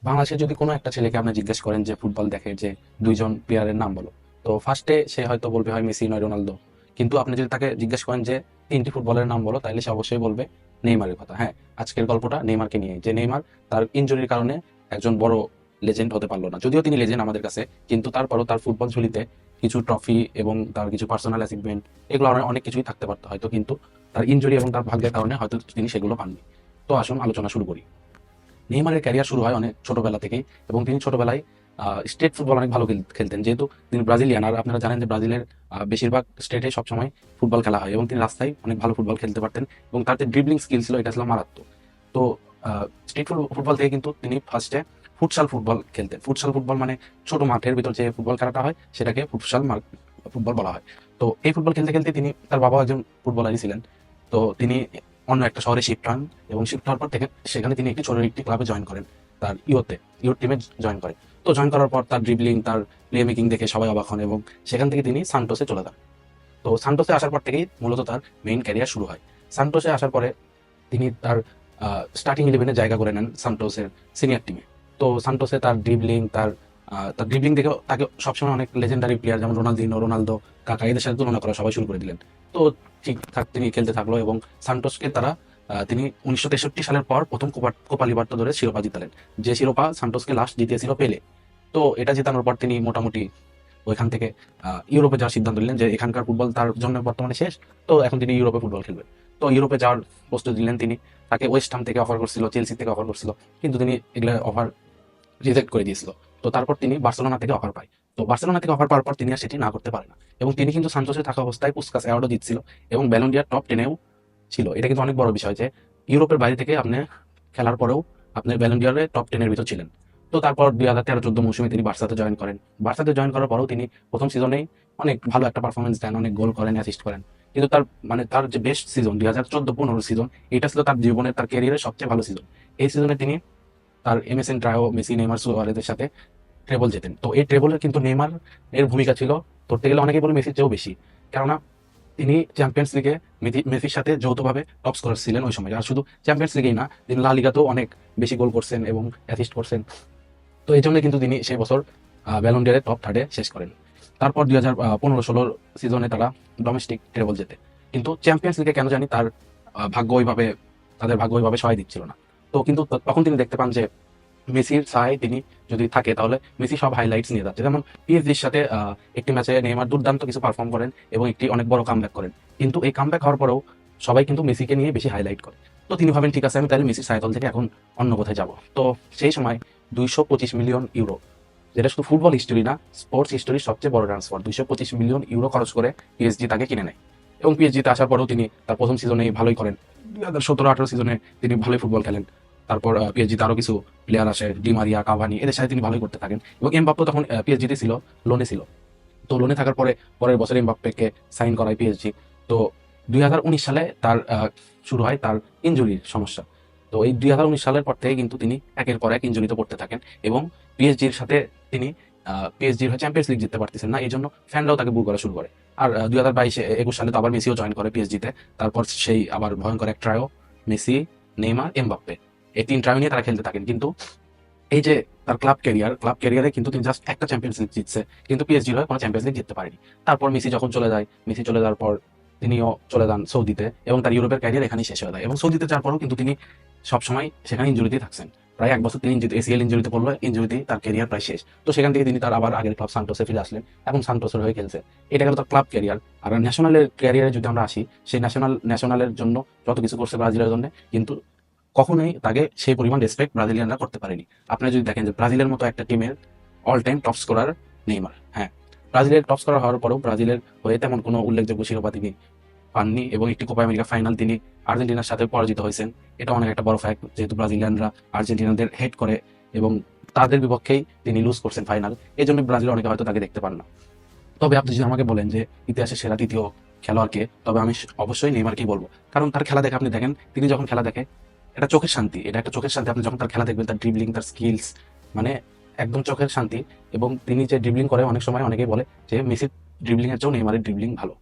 বাংলাদেশের যদি কোনো একটা ছেলেকে আপনি জিজ্ঞেস করেন যে ফুটবল দেখে যে দুইজন প্লেয়ারের নাম বলো, তো ফার্স্টে সে হয়তো বলবে হয় মেসি নয় রোনালদো। কিন্তু আপনি যদি তাকে জিজ্ঞেস করেন যে তিনটি ফুটবলের নাম বলো, তাহলে সে অবশ্যই বলবে নেইমারের কথা। হ্যাঁ, আজকের গল্পটা নেইমারকে নিয়ে, যে নেইমার তার ইনজুরির কারণে একজন বড় লেজেন্ড হতে পারলো না। যদিও তিনি লেজেন্ড আমাদের কাছে, কিন্তু তারপরও তার ফুটবল ঝুলিতে কিছু ট্রফি এবং তার কিছু পার্সোনাল অ্যাচিভমেন্ট, এগুলো অনেক কিছুই থাকতে পারতো হয়তো, কিন্তু তার ইনজুরি এবং তার ভাগ্যের কারণে হয়তো তিনি সেগুলো পাননি। তো আসুন আলোচনা শুরু করি। নেইমারের ক্যারিয়ার শুরু হয় অনেক ছোটবেলা থেকেই, এবং তিনি ছোটবেলায় স্টেট ফুটবল অনেক ভালো খেলতেন। যেহেতু তিনি ব্রাজিলিয়ান, আর আপনারা জানেন যে ব্রাজিলের বেশিরভাগ স্টেটে সবসময় ফুটবল খেলা হয়, এবং তিনি রাস্তায় অনেক ভালো ফুটবল খেলতে পারতেন, এবং তার যে ড্রিবলিং স্কিল ছিল এটা ছিল মারাত্মক। তো স্ট্রিট ফুটবল থেকে কিন্তু তিনি ফার্স্টে ফুটসাল ফুটবল খেলতেন। ফুটসাল ফুটবল মানে ছোট মাঠের ভিতর যে ফুটবল খেলাটা হয় সেটাকে ফুটবল বলা হয়। তো এই ফুটবল খেলতে খেলতে তিনি, তার বাবা একজন ফুটবলারই ছিলেন, তো তিনি অন্য একটা শহরে শিফট হন, এবং শিফট হওয়ার পর থেকে সেখানে তিনি একটি ছোট একটি ক্লাবে জয়েন করেন, তার ইউথ টিমে জয়েন করেন। তো জয়েন করার পর তার ড্রিবলিং, তার প্লে মেকিং দেখে সবাই অবাক হন, এবং সেখান থেকে তিনি সান্টোসে চলে যান। তো সান্টোসে আসার পর থেকেই মূলত তার মেইন ক্যারিয়ার শুরু হয়। সান্টোসে আসার পরে তিনি তার স্টার্টিং ইলেভেনে জায়গা করে নেন সান্টোসের সিনিয়র টিমে। তো সান্টোসে তার ড্রিবলিং, তার ড্রিবলিং দেখে তাকে সবসময় অনেক লেজেন্ডারি প্লেয়ার যেমন রোনালদিনো, রোনালদো, কাকা এদের সাথে তুলনা করা সবাই শুরু করে দিলেন। তো ঠিকঠাক তিনি খেলতে থাকলো, এবং সান্টোসকে তারা তিনি 1963 সালের পর প্রথম কোপা লিবার্তাদোরের শিরোপা জিতালেন, যে শিরোপা সান্টোসকে লাস্ট জিতিয়েছিল পেলে। তো এটা জেতানোর পর তিনি মোটামুটি ওইখান থেকে ইউরোপে যাওয়ার সিদ্ধান্ত নিলেন, যে এখানকার ফুটবল তার জন্য বর্তমানে শেষ। তো এখন তিনি ইউরোপে ফুটবল খেলবেন। তো ইউরোপে যাওয়ার প্রস্তুতি নিলেন তিনি। তাকে ওয়েস্ট হাম থেকে অফার করছিল, চেলসি থেকে অফার করছিল, কিন্তু তিনি এগুলো অফার রিজেক্ট করে দিয়েছিল। তো তারপর তিনি বার্সেলোনা থেকে অফার পায়। তো বার্সেলোনা থেকে অফার পাওয়ার পর তিনি আর সেটি না করতে পারে না, এবং তিনি কিন্তু সান্তোসে থাকা অবস্থায় পুস্কাস অ্যাওয়ার্ডও জিতছিল, এবং ব্যালন ডি'অর টপ 10-এও ছিল। এটা কিন্তু অনেক বড় বিষয় যে ইউরোপের বাইরে থেকে আপনি খেলার পরেও আপনি ব্যালন ডি'অরে টপ 10-এর ভিতর ছিলেন। তো তারপর 2013-14 মৌসুমে তিনি বার্সাতে জয়েন করেন। বার্সাতে জয়েন করার পরেও তিনি প্রথম সিজনেই অনেক ভালো একটা পারফরমেন্স দেন, অনেক গোল করেন, অ্যাসিস্ট করেন। কিন্তু তার যে বেস্ট সিজন 2014-15 সিজন, এটা ছিল তার জীবনের, তার ক্যারিয়ারের সবচেয়ে ভালো সিজন। এই সিজনে তিনি তার এমএসএন ট্রায়ো, মেসি, নেইমার, সুয়ারেজের সাথে ট্রেবল জেতেন। তো এই ট্রেবলের কিন্তু নেইমার এর ভূমিকা ছিল ধরতে গেলে অনেকেই বলে মেসির চেয়েও বেশি। কেননা তিনি চ্যাম্পিয়ন্স লিগে মেসির সাথে যৌথভাবে টপ স্কোরার ছিলেন ওই সময়। আর শুধু চ্যাম্পিয়ন্স লিগেই না, তিনি লা লিগাতেও অনেক বেশি গোল করছেন এবং অ্যাসিস্ট করছেন। তো এই জন্য কিন্তু তিনি সেই বছর ব্যালন ডি'রে টপ 3-এ শেষ করেন। তারপর 2015-16 সিজনে তারা ডোমেস্টিক ট্রেবল জেতে, কিন্তু চ্যাম্পিয়ন্স লিগে কেন জানি তার ভাগ্য ওইভাবে, তাদের ভাগ্য ওইভাবে সহায় দিচ্ছিল না। তো কিন্তু তখন তিনি দেখতে পান যে মেসির ছায় তিনি যদি থাকে তাহলে মেসি সব হাইলাইটস নিয়ে যাচ্ছে। যেমন পিএসজির সাথে একটি ম্যাচে নেইমার দুর্দান্ত কিছু পারফর্ম করেন এবং একটি অনেক বড় কামব্যাক করেন, কিন্তু এই কামব্যাক হওয়ার পরেও সবাই কিন্তু মেসিকে নিয়ে বেশি হাইলাইট করে। তো তিনি ভাবেন ঠিক আছে, আমি তাহলে মেসির ছায়াতল থেকে এখন অন্য কোথায় যাব। তো সেই সময় 225 মিলিয়ন ইউরো, যেটা শুধু ফুটবল হিস্টোরি না, স্পোর্টস হিস্টোরির সবচেয়ে বড় ট্রান্সফার, 225 মিলিয়ন ইউরো খরচ করে পিএসজি তাকে কিনে নেয়। এবং পিএসজিতে আসার পরেও তিনি তার প্রথম সিজনেই ভালোই করেন। 2017-18 সিজনে তিনি ভালোই ফুটবল খেলেন। তারপর পিএসজিতে আরো কিছু প্লেয়ার আসে, ডি মারিয়া, কাভানি, এদের সাথে তিনি ভালোই করতে থাকেন। এবং এমবাপ্পে তখন পিএসজিতে ছিল, লোনে ছিল। তো লোনে থাকার পরে পরের বছর এমবাপ্পেকে সাইন করায় পিএসজি। তো 2019 সালে তার শুরু হয় তার ইনজুরির সমস্যা। তো এই 2019 সালের পর থেকে কিন্তু তিনি একের পর এক ইনজুরিতে পড়তে থাকেন, এবং পিএসজির সাথে তিনি পিএসজির হয়ে চ্যাম্পিয়ন্স লিগ জিততে পারতেছেন না, এই জন্য ফ্যানরাও তাকে বু করা শুরু করে। আর 2022-21 সালে তো আবার মেসিও জয়েন করে পিএসজিতে। তারপর সেই আবার ভয়ঙ্কর এক ট্রায়ো, মেসি, নেইমার, এমবাপ্পে, এই 3 ট্রায়ো নিয়ে তারা খেলতে থাকেন। কিন্তু এই যে তার ক্লাব ক্যারিয়ারে কিন্তু তিনি জাস্ট একটা চ্যাম্পিয়ন্স লিগ জিতছে, কিন্তু পিএসজির হয়ে কোনো চ্যাম্পিয়ন্স লিগ জিততে পারেনি। তারপর মেসি চলে যাওয়ার পর তিনিও চলে যান সৌদিতে, এবং তার ইউরোপের ক্যারিয়ার এখানেই শেষ হয়ে যায়। এবং সৌদিতে যাওয়ার পরও কিন্তু তিনি সবসময় সেখানে ইনজুরিতেই থাকছেন। প্রায় 1 বছর তিনি এসিএল ইনজুরিতে পড়লো, ইনজুরিতেই তার ক্যারিয়ার প্রায় শেষ। তো সেখান থেকে তিনি তার আবার আগের ক্লাব সান্টোসে ফিরে আসলেন, এখন সান্টোসের হয়ে খেলছে। এটা গেল তার ক্লাব ক্যারিয়ার। আর ন্যাশনালের ক্যারিয়ারে যদি আমরা আসি, সেই ন্যাশনালের জন্য যত কিছু করছে ব্রাজিলের জন্য, কিন্তু কখনোই তাকে সেই পরিমাণ রেসপেক্ট ব্রাজিলিয়ানরা করতে পারেনি। আপনারা যদি দেখেন যে ব্রাজিলের মতো একটা টিমের all time top scorer Neymar, হ্যাঁ, ব্রাজিলের টপ স্কোরার হওয়ার পরেও ব্রাজিলের হয়ে তেমন কোনো উল্লেখযোগ্য শিরোপা তিনি পাননি, এবং একটি কোপা আমেরিকা ফাইনাল তিনি আর্জেন্টিনার সাথে পরাজিত হয়েছেন। এটা অনেক একটা বড় ফ্যাক্ট, যেহেতু ব্রাজিলিয়ানরা আর্জেন্টিনাদের হেড করে, এবং তাদের বিপক্ষেই তিনি লুজ করছেন ফাইনাল। এই জন্য ব্রাজিল অনেকে হয়তো তাকে দেখতে পান না। তবে আপনি যদি আমাকে বলেন যে ইতিহাসের সেরা তৃতীয় খেলোয়াড়কে, তবে আমি অবশ্যই নেইমারকেই বলবো। কারণ তার খেলা দেখে আপনি দেখেন, তিনি যখন খেলা দেখে, এটা চোখের শান্তি, এটা একটা চোখের শান্তি। আপনি যখন তার খেলা দেখবেন, তার ড্রিবলিং, তার স্কিলস, মানে একদম চোখের শান্তি। এবং তিনি যে ড্রিবলিং করে, অনেক সময় অনেকেই বলে যে মেসির ড্রিবলিং এর চেয়েও নেইমারের ড্রিবলিং ভালো।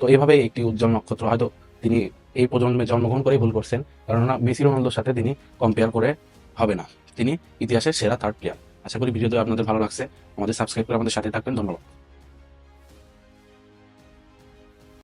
তো এইভাবে একটি উজ্জ্বল নক্ষত্র, হয়তো তিনি এই প্রজন্মে জন্মগ্রহণ করেই ভুল করছেন, কেননা মেসি, রোনালদোর সাথে তিনি কম্পেয়ার করে হবে না। তিনি ইতিহাসের সেরা থার্ড প্লেয়ার। আশা করি ভিডিওটি আপনাদের ভালো লাগছে। আমাদের সাবস্ক্রাইব করে আমাদের সাথে থাকবেন। ধন্যবাদ।